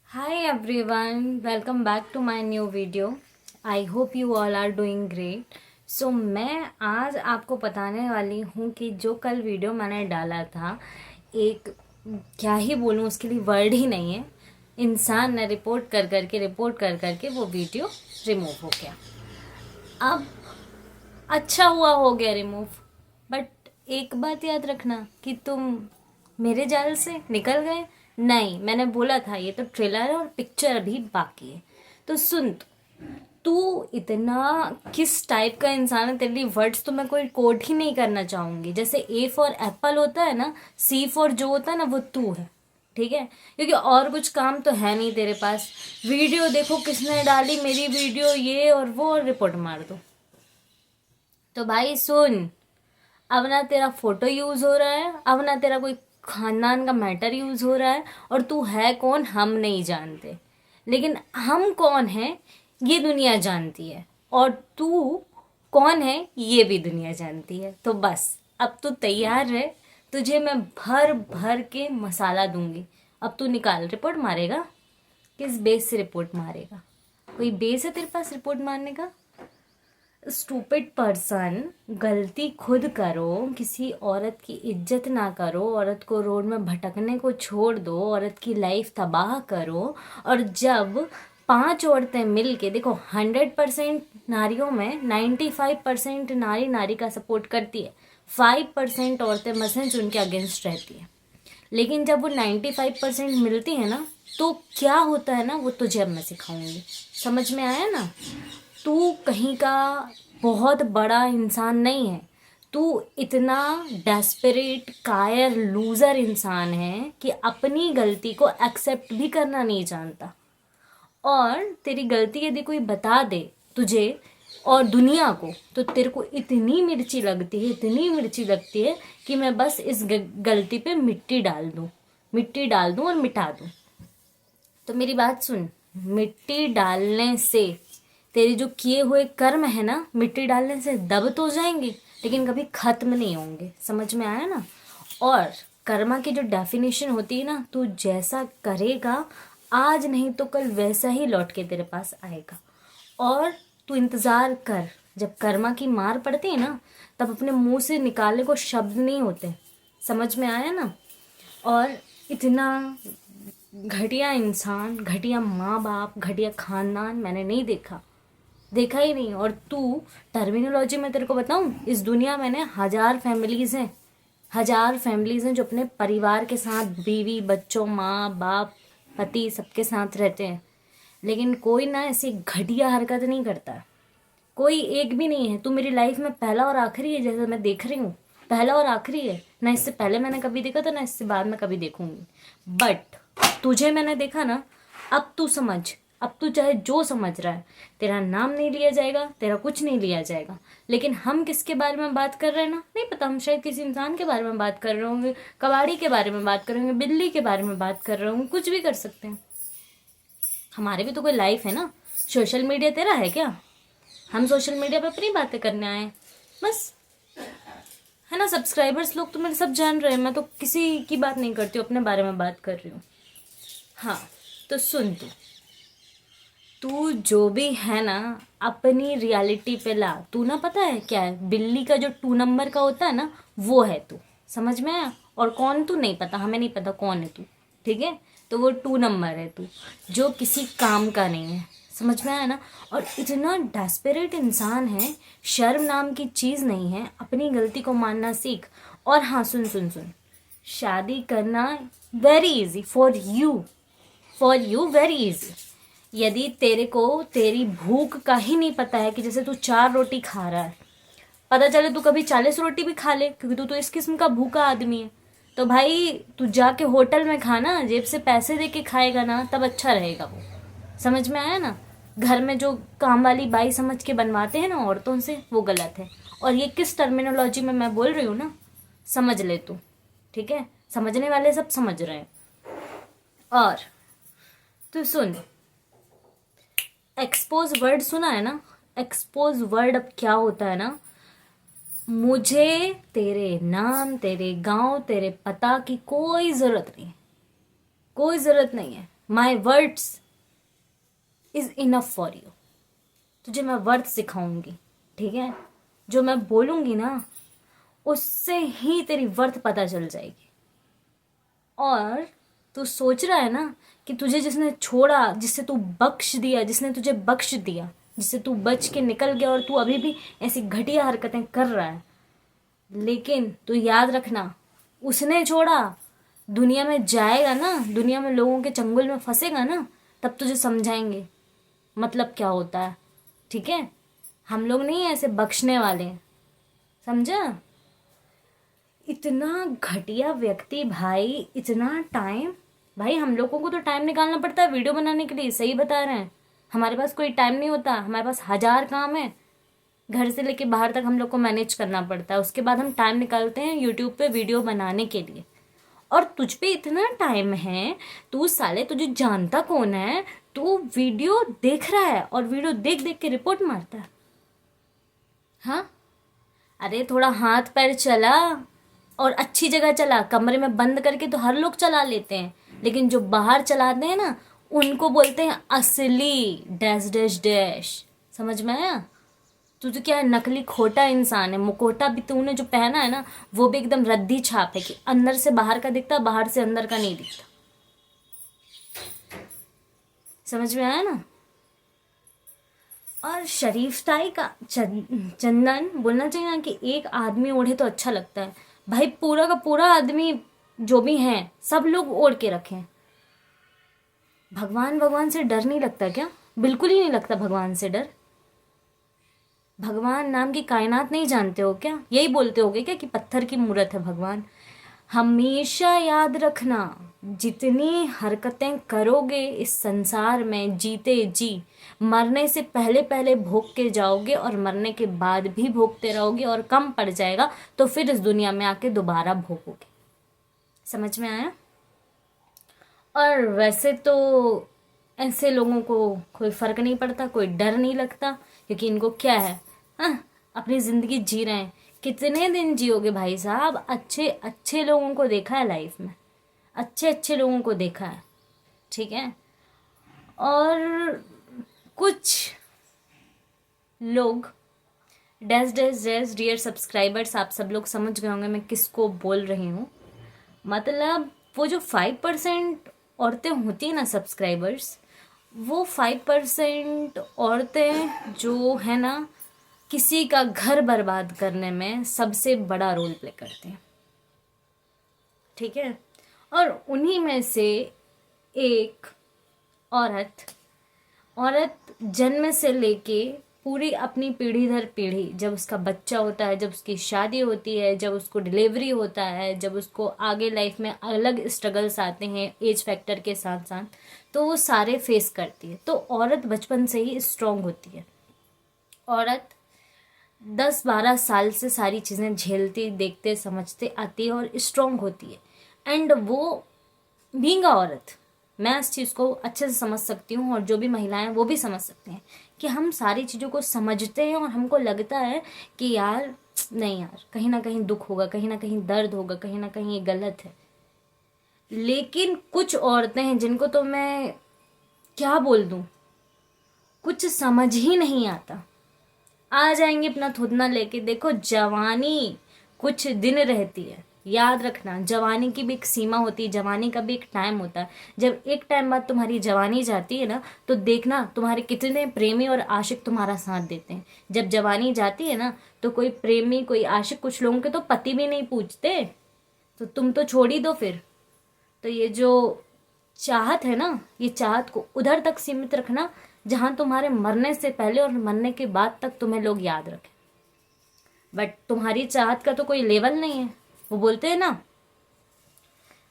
Hi everyone, welcome back to my new video. I hope you all are doing great. So मैं आज आपको बताने वाली हूँ कि जो कल वीडियो मैंने डाला था, एक क्या ही बोलूँ, उसके लिए वर्ड ही नहीं है। इंसान ने रिपोर्ट कर करके वो वीडियो रिमूव हो गया। अब अच्छा हुआ हो गया रिमूव, बट एक बात याद रखना कि तुम मेरे जाल से निकल गए। नहीं, मैंने बोला था ये तो ट्रेलर है और पिक्चर अभी बाकी है। तो सुन, तू इतना किस टाइप का इंसान है, तेरे लिए वर्ड्स तो मैं कोई कोड ही नहीं करना चाहूंगी। जैसे ए फॉर एप्पल होता है ना, सी फॉर जो होता है ना, वो तू है। ठीक है, क्योंकि और कुछ काम तो है नहीं तेरे पास। वीडियो देखो किसने डाली मेरी वीडियो, ये और वो, और रिपोर्ट मार दो। तो भाई सुन, अब ना तेरा फोटो यूज हो रहा है, अब ना तेरा कोई खानदान का मैटर यूज हो रहा है, और तू है कौन हम नहीं जानते, लेकिन हम कौन है ये दुनिया जानती है, और तू कौन है ये भी दुनिया जानती है। तो बस अब तू तैयार रहे, तुझे मैं भर भर के मसाला दूंगी। अब तू निकाल, रिपोर्ट मारेगा। किस बेस से रिपोर्ट मारेगा? कोई बेस है तेरे पास रिपोर्ट मारने का? स्टूपिड पर्सन, गलती खुद करो, किसी औरत की इज्जत ना करो, औरत को रोड में भटकने को छोड़ दो, औरत की लाइफ तबाह करो। और जब 5 औरतें मिल के देखो, 100% नारियों में 95% नारी नारी का सपोर्ट करती है, 5% औरतें मसें जो उनके अगेंस्ट रहती है। लेकिन जब वो 95% मिलती है ना, तो क्या होता है ना, वो तुझे अब मैं सिखाऊंगी। समझ में आया ना? तू कहीं का बहुत बड़ा इंसान नहीं है। तू इतना डेस्परेट, कायर, लूजर इंसान है कि अपनी गलती को एक्सेप्ट भी करना नहीं जानता। और तेरी गलती यदि कोई बता दे तुझे और दुनिया को, तो तेरे को इतनी मिर्ची लगती है, इतनी मिर्ची लगती है कि मैं बस इस गलती पे मिट्टी डाल दूं और मिटा दूं। तो मेरी बात सुन, मिट्टी डालने से तेरी जो किए हुए कर्म है ना, मिट्टी डालने से दब तो जाएंगे लेकिन कभी खत्म नहीं होंगे। समझ में आया ना? और कर्मा की जो डेफिनेशन होती है ना, तू जैसा करेगा आज नहीं तो कल वैसा ही लौट के तेरे पास आएगा। और तू इंतजार कर, जब कर्मा की मार पड़ती है ना, तब अपने मुंह से निकालने को शब्द नहीं होते। समझ में आया ना? और इतना घटिया इंसान, घटिया माँ बाप, घटिया खानदान मैंने नहीं देखा, देखा ही नहीं। और तू, टर्मिनोलॉजी में तेरे को बताऊं, इस दुनिया में ना 1000 फैमिलीज हैं, 1000 फैमिलीज हैं जो अपने परिवार के साथ, बीवी बच्चों, माँ बाप, पति, सबके साथ रहते हैं। लेकिन कोई ना ऐसी घटिया हरकत नहीं करता, कोई एक भी नहीं है। तू मेरी लाइफ में पहला और आखिरी है, जैसे मैं देख रही हूँ, पहला और आखिरी है। ना इससे पहले मैंने कभी देखा था, ना इससे बाद में कभी देखूंगी। बट तुझे मैंने देखा ना, अब तू समझ। अब तू चाहे जो समझ रहा है, तेरा नाम नहीं लिया जाएगा, तेरा कुछ नहीं लिया जाएगा। लेकिन हम किसके बारे में बात कर रहे हैं ना, नहीं पता। हम शायद किसी इंसान के बारे में बात कर रहे होंगे, कबाड़ी के बारे में बात कर रहे होंगे, बिल्ली के बारे में बात कर रहे होंगे, कुछ भी कर सकते हैं। हमारे भी तो कोई लाइफ है ना। सोशल मीडिया तेरा है क्या? हम सोशल मीडिया पे अपनी बातें करने आए हैं बस, है ना। सब्सक्राइबर्स लोग तो मेरे सब जान रहे हैं, मैं तो किसी की बात नहीं करती हूँ, अपने बारे में बात कर रही हूँ। हाँ, तो सुन, तू जो भी है ना, अपनी रियलिटी पे ला। तू ना, पता है क्या है, बिल्ली का जो 2 नंबर का होता है ना, वो है तू। समझ में आया? और कौन तू नहीं पता, हमें नहीं पता कौन है तू। ठीक है, तो वो 2 नंबर है तू, जो किसी काम का नहीं है। समझ में आया ना? और इतना डेस्परेट इंसान है, शर्म नाम की चीज़ नहीं है। अपनी गलती को मानना सीख। और हाँ, सुन सुन सुन, शादी करना very easy for you very easy. यदि तेरे को तेरी भूख का ही नहीं पता है, कि जैसे तू 4 रोटी खा रहा है, पता चले तू कभी 40 रोटी भी खा ले, क्योंकि तू तो इस किस्म का भूखा आदमी है, तो भाई तू जाके होटल में खाना, जेब से पैसे दे के खाएगा ना, तब अच्छा रहेगा वो। समझ में आया ना? घर में जो काम वाली बाई समझ के बनवाते हैं ना औरतों से, वो गलत है। और ये किस टर्मिनोलॉजी में मैं बोल रही हूँ ना, समझ ले तू। ठीक है, समझने वाले सब समझ रहे हैं। और तू सुन, एक्सपोज वर्ड सुना है ना? एक्सपोज वर्ड अब क्या होता है ना, मुझे तेरे नाम, तेरे गांव, तेरे पता की कोई जरूरत नहीं, कोई जरूरत नहीं है। My words is enough for you. तुझे मैं वर्थ सिखाऊंगी, ठीक है? जो मैं बोलूंगी ना उससे ही तेरी वर्थ पता चल जाएगी। और तू सोच रहा है ना कि तुझे जिसने छोड़ा, जिससे तू बख्श दिया, जिसने तुझे बख्श दिया, जिससे तू बच के निकल गया और तू अभी भी ऐसी घटिया हरकतें कर रहा है, लेकिन तू याद रखना, उसने छोड़ा। दुनिया में जाएगा ना, दुनिया में लोगों के चंगुल में फंसेगा ना, तब तुझे समझाएंगे मतलब क्या होता है, ठीक है? हम लोग नहीं ऐसे बख्शने वाले हैं, समझा? इतना घटिया व्यक्ति भाई, इतना टाइम। भाई हम लोगों को तो टाइम निकालना पड़ता है वीडियो बनाने के लिए, सही बता रहे हैं। हमारे पास कोई टाइम नहीं होता, हमारे पास 1000 काम है। घर से लेके बाहर तक हम लोग को मैनेज करना पड़ता है, उसके बाद हम टाइम निकालते हैं यूट्यूब पे वीडियो बनाने के लिए। और तुझ पे इतना टाइम है, तू साले तुझे जानता कौन है, तू वीडियो देख रहा है और वीडियो देख देख के रिपोर्ट मारता है। हाँ, अरे थोड़ा हाथ पैर चला और अच्छी जगह चला। कमरे में बंद करके तो हर लोग चला लेते हैं, लेकिन जो बाहर चलाते हैं ना उनको बोलते हैं असली डैश डैश डैश। समझ में आया? तू तो क्या है, नकली खोटा इंसान है। मुकोटा भी तूने जो पहना है ना वो भी एकदम रद्दी छाप है कि अंदर से बाहर का दिखता, बाहर से अंदर का नहीं दिखता। समझ में आया ना? और शरीफताई का चंदन बोलना चाहिए ना कि एक आदमी ओढ़े तो अच्छा लगता है। भाई पूरा का पूरा आदमी जो भी है सब लोग ओढ़ के रखें। भगवान से डर नहीं लगता क्या? बिल्कुल ही नहीं लगता भगवान से डर। भगवान नाम की कायनात नहीं जानते हो क्या? यही बोलते होगे क्या कि पत्थर की मूर्त है भगवान? हमेशा याद रखना, जितनी हरकतें करोगे इस संसार में जीते जी, मरने से पहले पहले भोग के जाओगे और मरने के बाद भी भोगते रहोगे, और कम पड़ जाएगा तो फिर इस दुनिया में आके दोबारा भोगोगे। समझ में आया? और वैसे तो ऐसे लोगों को कोई फर्क नहीं पड़ता, कोई डर नहीं लगता, क्योंकि इनको क्या है, हाँ, अपनी जिंदगी जी रहे हैं। कितने दिन जियोगे भाई साहब? अच्छे अच्छे लोगों को देखा है लाइफ में, अच्छे अच्छे लोगों को देखा है, ठीक है? और कुछ लोग dash dash dash dear subscribers, आप सब लोग समझ गए होंगे मैं किसको बोल रही हूँ। मतलब वो जो 5% औरतें होती हैं ना सब्सक्राइबर्स, वो 5% औरतें जो है ना किसी का घर बर्बाद करने में सबसे बड़ा रोल प्ले करते हैं, ठीक है? और उन्हीं में से एक औरत जन्म से लेके पूरी अपनी पीढ़ी दर पीढ़ी, जब उसका बच्चा होता है, जब उसकी शादी होती है, जब उसको डिलीवरी होता है, जब उसको आगे लाइफ में अलग स्ट्रगल्स आते हैं एज फैक्टर के साथ साथ, तो वो सारे फेस करती है। तो औरत बचपन से ही स्ट्रांग होती है। औरत 10-12 साल से सारी चीज़ें झेलती, देखते, समझते आती है और स्ट्रांग होती है। एंड वो बीइंग औरत, मैं इस चीज़ को अच्छे से समझ सकती हूँ, और जो भी महिलाएं वो भी समझ सकते हैं कि हम सारी चीज़ों को समझते हैं और हमको लगता है कि यार नहीं यार, कहीं ना कहीं दुख होगा, कहीं ना कहीं दर्द होगा, कहीं ना कहीं ये गलत है। लेकिन कुछ औरतें हैं जिनको तो मैं क्या बोल दूँ, कुछ समझ ही नहीं आता। आ जाएंगे अपना थुथना लेके। देखो, जवानी कुछ दिन रहती है, याद रखना। जवानी की भी एक सीमा होती है, जवानी का भी एक टाइम होता है। जब एक टाइम बाद तुम्हारी जवानी जाती है ना, तो देखना तुम्हारे कितने प्रेमी और आशिक तुम्हारा साथ देते हैं। जब जवानी जाती है ना, तो कोई प्रेमी, कोई आशिक, कुछ लोगों के तो पति भी नहीं पूछते, तो तुम तो छोड़ ही दो फिर। तो ये जो चाहत है ना, ये चाहत को उधर तक सीमित रखना जहां तुम्हारे मरने से पहले और मरने के बाद तक तुम्हें लोग याद रखें। बट तुम्हारी चाहत का तो कोई लेवल नहीं है। वो बोलते हैं ना,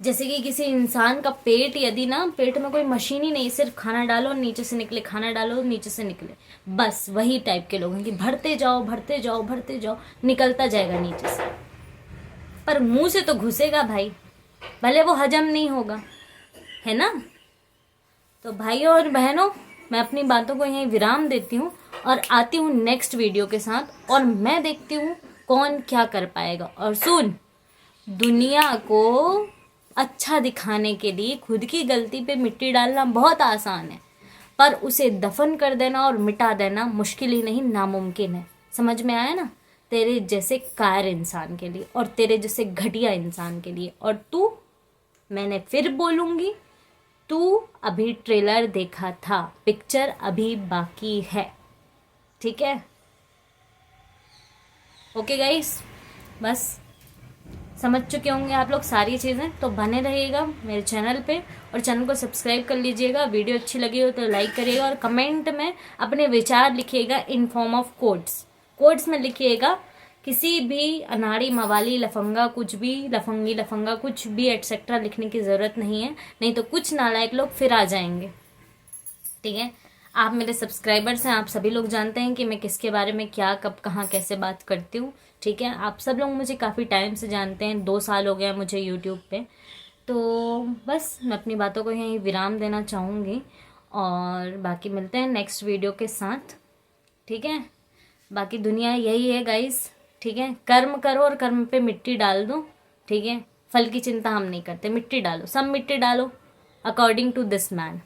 जैसे कि किसी इंसान का पेट, यदि ना पेट में कोई मशीन ही नहीं, सिर्फ खाना डालो नीचे से निकले, खाना डालो नीचे से निकले, बस वही टाइप के लोग हैं कि भरते जाओ भरते जाओ भरते जाओ, निकलता जाएगा नीचे से, पर मुंह से तो घुसेगा भाई, भले वो हजम नहीं होगा, है ना? तो भाइयों और बहनों, मैं अपनी बातों को यहीं विराम देती हूँ और आती हूँ नेक्स्ट वीडियो के साथ, और मैं देखती हूँ कौन क्या कर पाएगा। और सुन, दुनिया को अच्छा दिखाने के लिए खुद की गलती पे मिट्टी डालना बहुत आसान है, पर उसे दफन कर देना और मिटा देना मुश्किल ही नहीं नामुमकिन है। समझ में आया ना? तेरे जैसे कायर इंसान के लिए और तेरे जैसे घटिया इंसान के लिए। और तू, मैंने फिर बोलूँगी, तू अभी ट्रेलर देखा था, पिक्चर अभी बाकी है, ठीक है? ओके गाइस, बस समझ चुके होंगे आप लोग सारी चीज़ें। तो बने रहिएगा मेरे चैनल पे और चैनल को सब्सक्राइब कर लीजिएगा। वीडियो अच्छी लगी हो तो लाइक करिएगा और कमेंट में अपने विचार लिखिएगा in form of quotes. Quotes में लिखिएगा, किसी भी अनाड़ी मवाली लफंगा कुछ भी, लफंगी लफंगा कुछ भी एटसेट्रा लिखने की ज़रूरत नहीं है, नहीं तो कुछ नालायक लोग फिर आ जाएंगे, ठीक है? आप मेरे सब्सक्राइबर्स हैं, आप सभी लोग जानते हैं कि मैं किसके बारे में क्या कब कहाँ कैसे बात करती हूँ, ठीक है? आप सब लोग मुझे काफ़ी टाइम से जानते हैं, 2 साल हो गया मुझे यूट्यूब पे। तो बस मैं अपनी बातों को यहीं विराम देना चाहूँगी और बाकी मिलते हैं नेक्स्ट वीडियो के साथ, ठीक है? बाकी दुनिया यही है गाइस, ठीक है? कर्म करो और कर्म पे मिट्टी डाल दो, ठीक है? फल की चिंता हम नहीं करते, मिट्टी डालो, सब मिट्टी डालो अकॉर्डिंग टू दिस मैन।